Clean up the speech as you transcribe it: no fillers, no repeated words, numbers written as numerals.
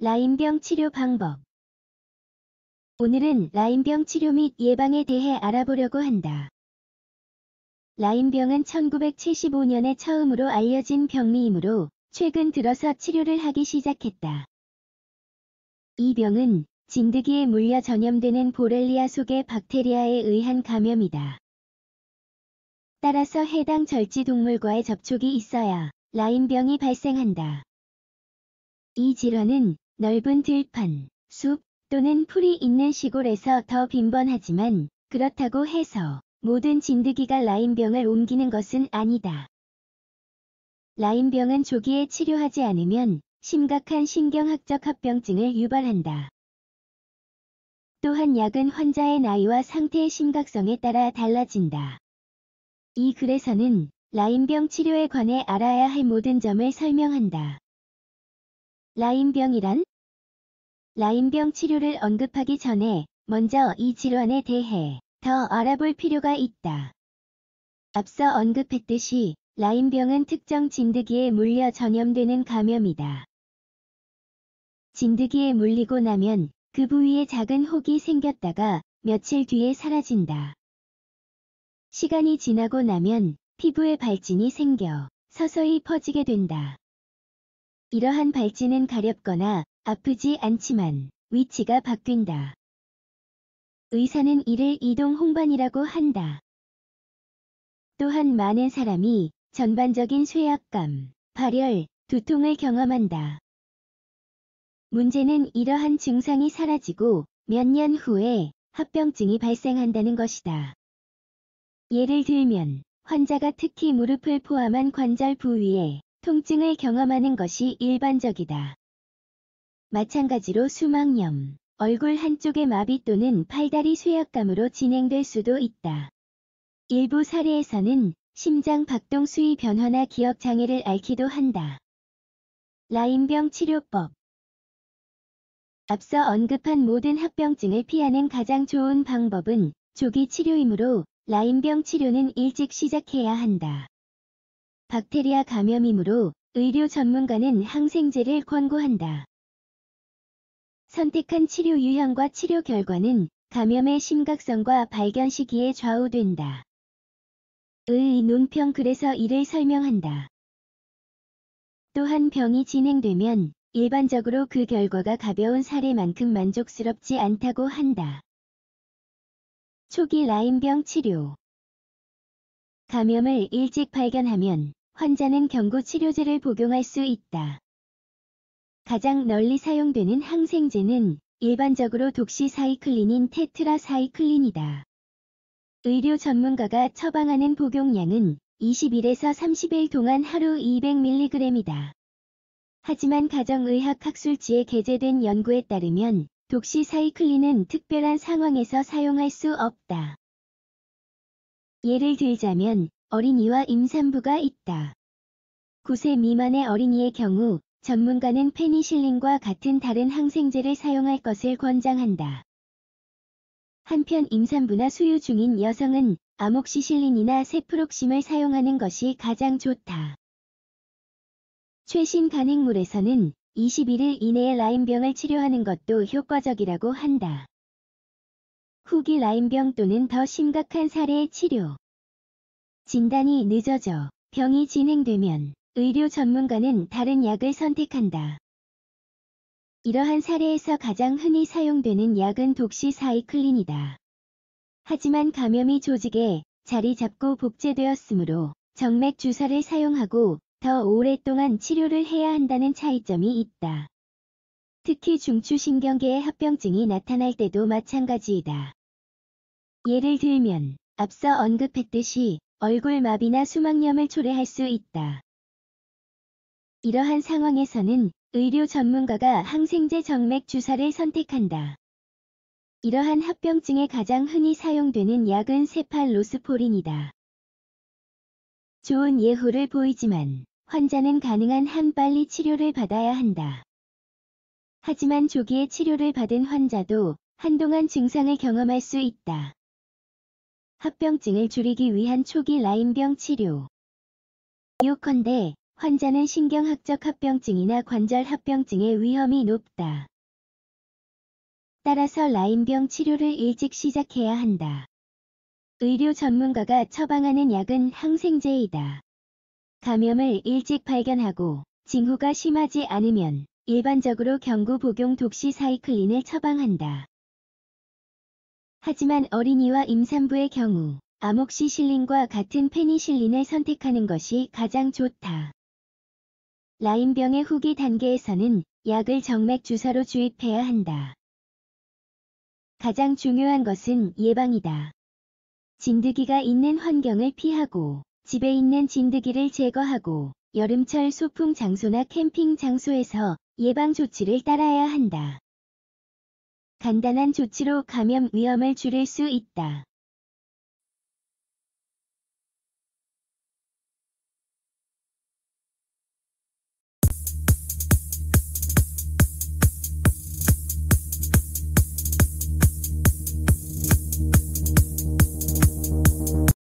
라임병 치료 방법. 오늘은 라임병 치료 및 예방에 대해 알아보려고 한다. 라임병은 1975년에 처음으로 알려진 병리이므로 최근 들어서 치료를 하기 시작했다. 이 병은 진드기에 물려 전염되는 보렐리아 속의 박테리아에 의한 감염이다. 따라서 해당 절지동물과의 접촉이 있어야 라임병이 발생한다. 이 질환은 넓은 들판, 숲 또는 풀이 있는 시골에서 더 빈번하지만 그렇다고 해서 모든 진드기가 라임병을 옮기는 것은 아니다. 라임병은 조기에 치료하지 않으면 심각한 신경학적 합병증을 유발한다. 또한 약은 환자의 나이와 상태의 심각성에 따라 달라진다. 이 글에서는 라임병 치료에 관해 알아야 할 모든 점을 설명한다. 라임병이란? 라임병 치료를 언급하기 전에 먼저 이 질환에 대해 더 알아볼 필요가 있다. 앞서 언급했듯이 라임병은 특정 진드기에 물려 전염되는 감염이다. 진드기에 물리고 나면 그 부위에 작은 혹이 생겼다가 며칠 뒤에 사라진다. 시간이 지나고 나면 피부에 발진이 생겨 서서히 퍼지게 된다. 이러한 발진은 가렵거나 아프지 않지만 위치가 바뀐다. 의사는 이를 이동 홍반이라고 한다. 또한 많은 사람이 전반적인 쇠약감, 발열, 두통을 경험한다. 문제는 이러한 증상이 사라지고 몇 년 후에 합병증이 발생한다는 것이다. 예를 들면 환자가 특히 무릎을 포함한 관절 부위에 통증을 경험하는 것이 일반적이다. 마찬가지로 수막염, 얼굴 한쪽의 마비 또는 팔다리 쇠약감으로 진행될 수도 있다. 일부 사례에서는 심장 박동 수위 변화나 기억 장애를 앓기도 한다. 라임병 치료법. 앞서 언급한 모든 합병증을 피하는 가장 좋은 방법은 조기 치료이므로 라임병 치료는 일찍 시작해야 한다. 박테리아 감염이므로 의료 전문가는 항생제를 권고한다. 선택한 치료 유형과 치료 결과는 감염의 심각성과 발견 시기에 좌우된다. 의 논평 글에서 이를 설명한다. 또한 병이 진행되면 일반적으로 그 결과가 가벼운 사례만큼 만족스럽지 않다고 한다. 초기 라임병 치료. 감염을 일찍 발견하면 환자는 경구 치료제를 복용할 수 있다. 가장 널리 사용되는 항생제는 일반적으로 독시사이클린인 테트라사이클린이다. 의료 전문가가 처방하는 복용량은 20일에서 30일 동안 하루 200mg이다. 하지만 가정의학 학술지에 게재된 연구에 따르면 독시사이클린은 특별한 상황에서 사용할 수 없다. 예를 들자면 어린이와 임산부가 있다. 9세 미만의 어린이의 경우 전문가는 페니실린과 같은 다른 항생제를 사용할 것을 권장한다. 한편 임산부나 수유 중인 여성은 아목시실린이나 세프록심을 사용하는 것이 가장 좋다. 최신 간행물에서는 21일 이내에 라임병을 치료하는 것도 효과적이라고 한다. 후기 라임병 또는 더 심각한 사례의 치료. 진단이 늦어져 병이 진행되면 의료 전문가는 다른 약을 선택한다. 이러한 사례에서 가장 흔히 사용되는 약은 독시사이클린이다. 하지만 감염이 조직에 자리 잡고 복제되었으므로 정맥 주사를 사용하고 더 오랫동안 치료를 해야 한다는 차이점이 있다. 특히 중추신경계의 합병증이 나타날 때도 마찬가지이다. 예를 들면 앞서 언급했듯이 얼굴 마비나 수막염을 초래할 수 있다. 이러한 상황에서는 의료 전문가가 항생제 정맥 주사를 선택한다. 이러한 합병증에 가장 흔히 사용되는 약은 세팔로스포린이다. 좋은 예후를 보이지만 환자는 가능한 한 빨리 치료를 받아야 한다. 하지만 조기에 치료를 받은 환자도 한동안 증상을 경험할 수 있다. 합병증을 줄이기 위한 초기 라임병 치료. 요컨대 환자는 신경학적 합병증이나 관절 합병증의 위험이 높다. 따라서 라임병 치료를 일찍 시작해야 한다. 의료 전문가가 처방하는 약은 항생제이다. 감염을 일찍 발견하고 징후가 심하지 않으면 일반적으로 경구 복용 독시사이클린을 처방한다. 하지만 어린이와 임산부의 경우 아목시실린과 같은 페니실린을 선택하는 것이 가장 좋다. 라임병의 후기 단계에서는 약을 정맥 주사로 주입해야 한다. 가장 중요한 것은 예방이다. 진드기가 있는 환경을 피하고 집에 있는 진드기를 제거하고 여름철 소풍 장소나 캠핑 장소에서 예방 조치를 따라야 한다. 간단한 조치로 감염 위험을 줄일 수 있다.